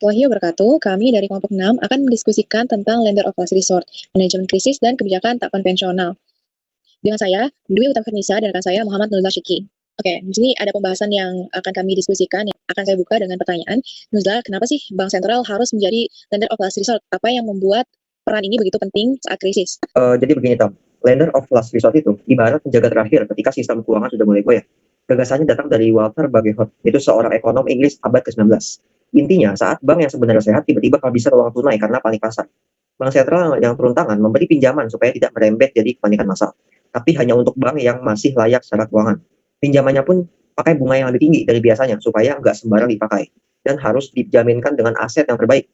Warahmatullahi wabarakatuh. Kami dari kelompok 6 akan mendiskusikan tentang lender of last resort, manajemen krisis dan kebijakan tak konvensional. Dengan saya, Dwi Utama Fernisa, dan rekan saya Muhammad Nuzla Syiki. Oke, di sini ada pembahasan yang akan kami diskusikan, yang akan saya buka dengan pertanyaan. Nuzla, kenapa sih Bank Sentral harus menjadi lender of last resort? Apa yang membuat peran ini begitu penting saat krisis? Jadi begini Tom, lender of last resort itu ibarat penjaga terakhir ketika sistem keuangan sudah mulai goyah. Gagasannya datang dari Walter Bagehot, yaitu seorang ekonom Inggris abad ke-19. Intinya, saat bank yang sebenarnya sehat tiba-tiba kehabisan uang tunai karena panik pasar. Bank sentral yang turun tangan memberi pinjaman supaya tidak merembet jadi kepanikan massal, tapi hanya untuk bank yang masih layak secara keuangan. Pinjamannya pun pakai bunga yang lebih tinggi dari biasanya supaya nggak sembarang dipakai dan harus dijaminkan dengan aset yang terbaik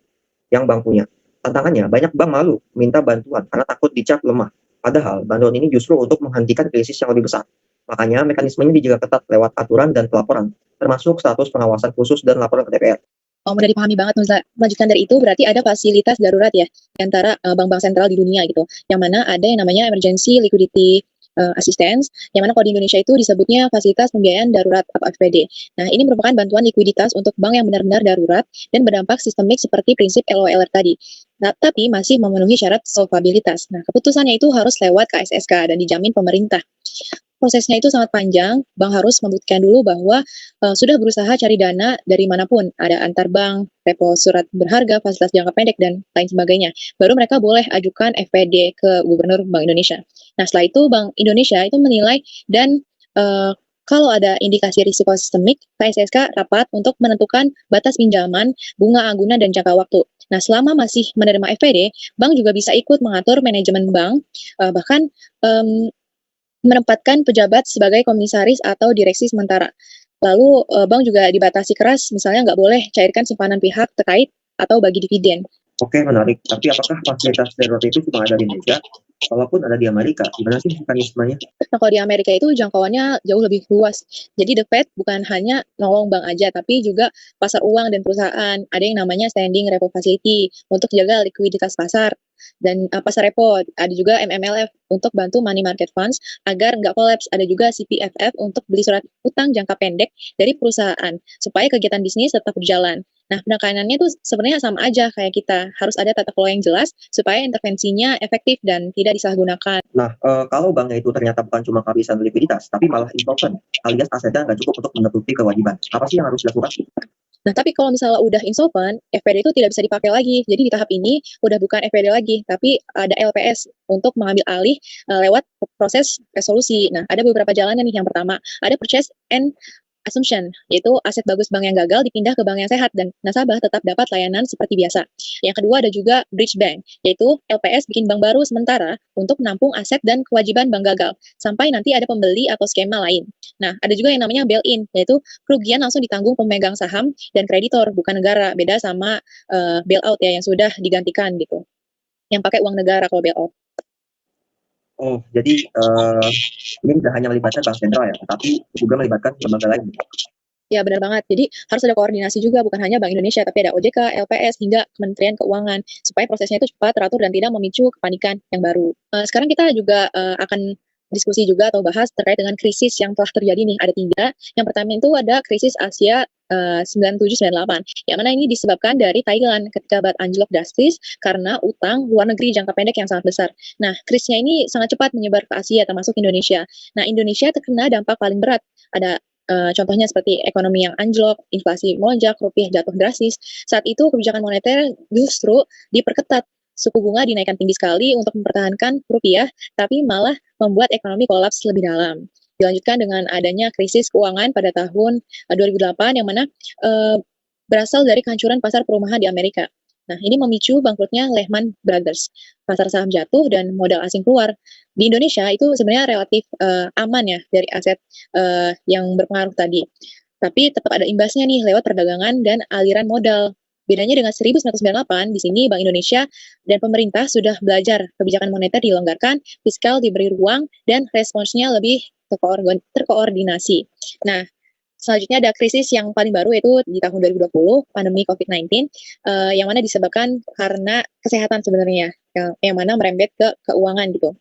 yang bank punya. Tantangannya, banyak bank malu minta bantuan karena takut dicap lemah. Padahal bantuan ini justru untuk menghentikan krisis yang lebih besar. Makanya mekanismenya dijaga ketat lewat aturan dan pelaporan, termasuk status pengawasan khusus dan laporan ke DPR. Oh, mudah dipahami banget, Nuzla. Melanjutkan dari itu, berarti ada fasilitas darurat ya, di antara bank-bank sentral di dunia gitu. Yang mana ada yang namanya emergency liquidity assistance, yang mana kalau di Indonesia itu disebutnya fasilitas pembiayaan darurat atau FPD. Nah, ini merupakan bantuan likuiditas untuk bank yang benar-benar darurat dan berdampak sistemik seperti prinsip LOLR tadi. Nah, tapi masih memenuhi syarat solvabilitas. Nah, keputusannya itu harus lewat KSSK dan dijamin pemerintah. Prosesnya itu sangat panjang, bank harus membuktikan dulu bahwa sudah berusaha cari dana dari manapun, ada antar bank, repo surat berharga, fasilitas jangka pendek, dan lain sebagainya. Baru mereka boleh ajukan FPD ke Gubernur Bank Indonesia. Nah, setelah itu Bank Indonesia itu menilai dan kalau ada indikasi risiko sistemik, KSSK rapat untuk menentukan batas pinjaman, bunga agunan, dan jangka waktu. Nah, selama masih menerima FPD, bank juga bisa ikut mengatur manajemen bank, bahkan menempatkan pejabat sebagai komisaris atau direksi sementara. Lalu bank juga dibatasi keras, misalnya nggak boleh cairkan simpanan pihak terkait atau bagi dividen. Oke, menarik. Tapi apakah fasilitas darurat itu cuma ada di Indonesia? Kalaupun ada di Amerika, gimana sih mekanismenya? Nah, kalau di Amerika itu jangkauannya jauh lebih luas. Jadi The Fed bukan hanya nolong bank aja, tapi juga pasar uang dan perusahaan. Ada yang namanya Standing Repo Facility untuk jaga likuiditas pasar. Dan pasar repo, ada juga MMLF untuk bantu money market funds agar nggak kolaps. Ada juga CPFF untuk beli surat utang jangka pendek dari perusahaan supaya kegiatan bisnis tetap berjalan. Nah, penekanannya tuh sebenarnya sama aja kayak kita. Harus ada tata kelola yang jelas supaya intervensinya efektif dan tidak disalahgunakan. Nah, kalau banknya itu ternyata bukan cuma kehabisan likuiditas, tapi malah insolvent, alias asetnya nggak cukup untuk menutupi kewajiban. Apa sih yang harus dilakukan? Nah, tapi kalau misalnya udah insolvent, FPD itu tidak bisa dipakai lagi. Jadi di tahap ini udah bukan FPD lagi, tapi ada LPS untuk mengambil alih lewat proses resolusi. Nah, ada beberapa jalannya nih. Yang pertama, ada purchase and assumption, yaitu aset bagus bank yang gagal dipindah ke bank yang sehat dan nasabah tetap dapat layanan seperti biasa. Yang kedua ada juga bridge bank, yaitu LPS bikin bank baru sementara untuk menampung aset dan kewajiban bank gagal, sampai nanti ada pembeli atau skema lain. Nah, ada juga yang namanya bail-in, yaitu kerugian langsung ditanggung pemegang saham dan kreditor, bukan negara. Beda sama bail-out ya, yang sudah digantikan gitu. Yang pakai uang negara kalau bail-out. Oh, jadi ini tidak hanya melibatkan bank sentral ya, tapi juga melibatkan lembaga lain. Ya, benar banget. Jadi harus ada koordinasi juga, bukan hanya Bank Indonesia, tapi ada OJK, LPS, hingga Kementerian Keuangan, supaya prosesnya itu cepat, teratur, dan tidak memicu kepanikan yang baru. Sekarang kita juga akan diskusi juga atau bahas terkait dengan krisis yang telah terjadi nih. Ada 3. Yang pertama itu ada krisis Asia 97-98, yang mana ini disebabkan dari Thailand ketika baht anjlok drastis karena utang luar negeri jangka pendek yang sangat besar. Nah, krisisnya ini sangat cepat menyebar ke Asia, termasuk Indonesia. Nah, Indonesia terkena dampak paling berat. Ada contohnya seperti ekonomi yang anjlok, inflasi melonjak, rupiah jatuh drastis. Saat itu kebijakan moneter justru diperketat. Suku bunga dinaikkan tinggi sekali untuk mempertahankan rupiah, tapi malah membuat ekonomi kolaps lebih dalam. Dilanjutkan dengan adanya krisis keuangan pada tahun 2008 yang mana berasal dari kehancuran pasar perumahan di Amerika. Nah, ini memicu bangkrutnya Lehman Brothers. Pasar saham jatuh dan modal asing keluar. Di Indonesia itu sebenarnya relatif aman ya dari aset yang berpengaruh tadi. Tapi tetap ada imbasnya nih lewat perdagangan dan aliran modal. Bedanya dengan 1998, di sini Bank Indonesia dan pemerintah sudah belajar kebijakan moneter dilonggarkan, fiskal diberi ruang, dan responsnya lebih terkoordinasi. Nah, selanjutnya ada krisis yang paling baru yaitu di tahun 2020, pandemi COVID-19, yang mana disebabkan karena kesehatan sebenarnya, yang mana merembet ke keuangan gitu.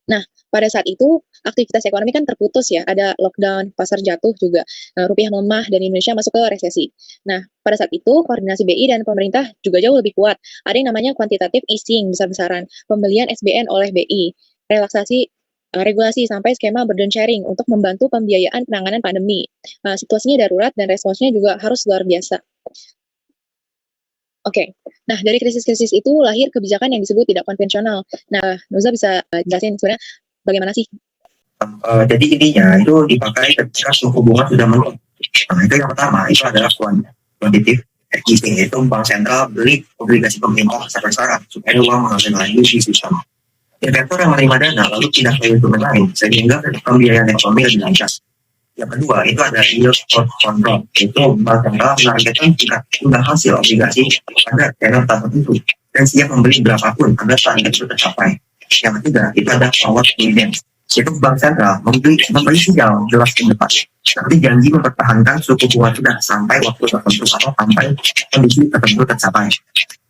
Nah, pada saat itu aktivitas ekonomi kan terputus ya, ada lockdown, pasar jatuh juga, rupiah melemah dan Indonesia masuk ke resesi. Nah, pada saat itu koordinasi BI dan pemerintah juga jauh lebih kuat. Ada yang namanya quantitative easing besar-besaran, pembelian SBN oleh BI, relaksasi regulasi sampai skema burden sharing untuk membantu pembiayaan penanganan pandemi. Situasinya darurat dan responsnya juga harus luar biasa. Oke, nah dari krisis-krisis itu lahir kebijakan yang disebut tidak konvensional. Nah, Nuza bisa jelasin sebenarnya bagaimana sih? Jadi intinya itu dipakai ketika suku bunga sudah menurun. Nah, itu yang pertama, itu adalah quantitative easing, yaitu bank sentral beli obligasi pemerintah besar-besaran supaya uang mengalir lagi di sistem. Investor yang menerima dana lalu pindah ke instrumen lain sehingga pembiayaan ekonomi lebih lancar. Yang kedua, itu ada yield control, yaitu bank sentral menargetkan tingkat imbal hasil obligasi pada tenor tertentu dan siap membeli berapapun agar target itu tercapai. Yang ketiga, itu ada forward dividend, yaitu bank sentral memberi sinyal jelas ke depan, tapi janji mempertahankan suku bunga sudah sampai waktu tertentu atau sampai kondisi tertentu tercapai.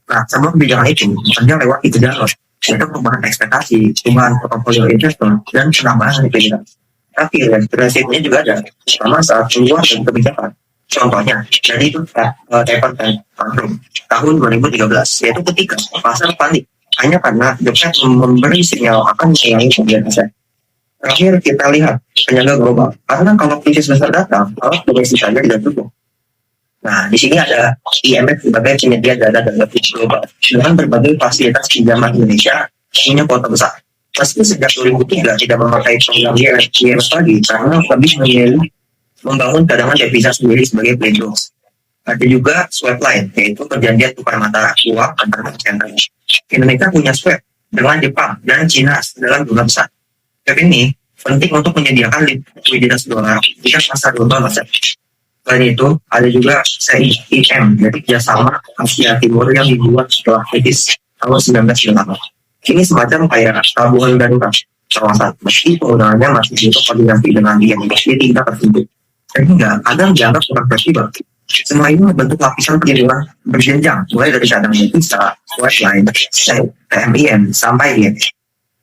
Nah, semua kebijakan itu bekerja lewat tiga jalur, yaitu perubahan ekspektasi, perubahan portofolio investor, dan penambahan likuiditas. Tapi resikonya juga ada, sama saat keluar dari kebijakan. Contohnya, dari itu taper tantrum tahun 2013, yaitu ketika pasar panik hanya karena The Fed memberi sinyal akan mengurangi pembelian aset. Terakhir kita lihat penyangga global, karena kalau krisis besar datang, alat domestik saja tidak cukup. Nah, di sini ada IMF sebagai penyedia dana domestik global dengan berbagai fasilitas pinjaman Indonesia punya kuota besar. Meski sejak 2003 tidak memakai program IMF lagi karena lebih memilih membangun cadangan devisa sendiri sebagai pledge. Ada juga swap line, yaitu perjanjian tukar mata uang antar bank sentral. Indonesia punya swap dengan Jepang dan Cina dalam jumlah besar. Swap ini penting untuk menyediakan likuiditas dolar jika pasar global masuk. Selain itu, ada juga CIM, yaitu kerjasama Asia Timur yang dibuat setelah krisis tahun 1998. Ini semacam kayak tabungan darurat kawasan, meski penggunaannya masih butuh koordinasi dengan IMF di tingkat tertentu. Sehingga kadang dianggap kurang fleksibel. Semua ini membentuk lapisan perlindungan berjenjang, mulai dari cadangan devisa, swap line, TMIM, sampai IMF.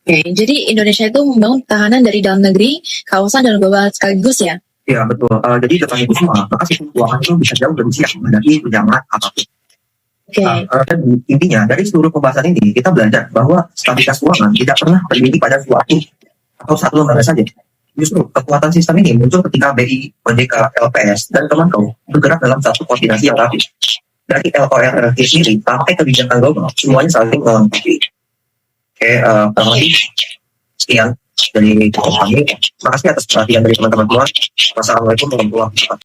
Oke, jadi Indonesia itu membangun pertahanan dari dalam negeri, kawasan, dan global sekaligus ya? Ya, betul. Jadi dengan itu semua, maka sistem keuangan itu bisa jauh lebih siap menghadapi penjaman apapun. Oke. Intinya, dari seluruh pembahasan ini, kita belajar bahwa stabilitas keuangan tidak pernah terjadi pada suatu atau satu lembaga saja. Justru, kekuatan sistem ini muncul ketika BI, OJK, LPS, dan Kemenko bergerak dalam satu koordinasi yang rapi. Dari LORT sendiri sampai kebijakan global, semuanya saling melengkapi. Oke, sekian dari kami. Terima kasih atas perhatian dari teman-teman semua. Wassalamualaikum warahmatullahi wabarakatuh.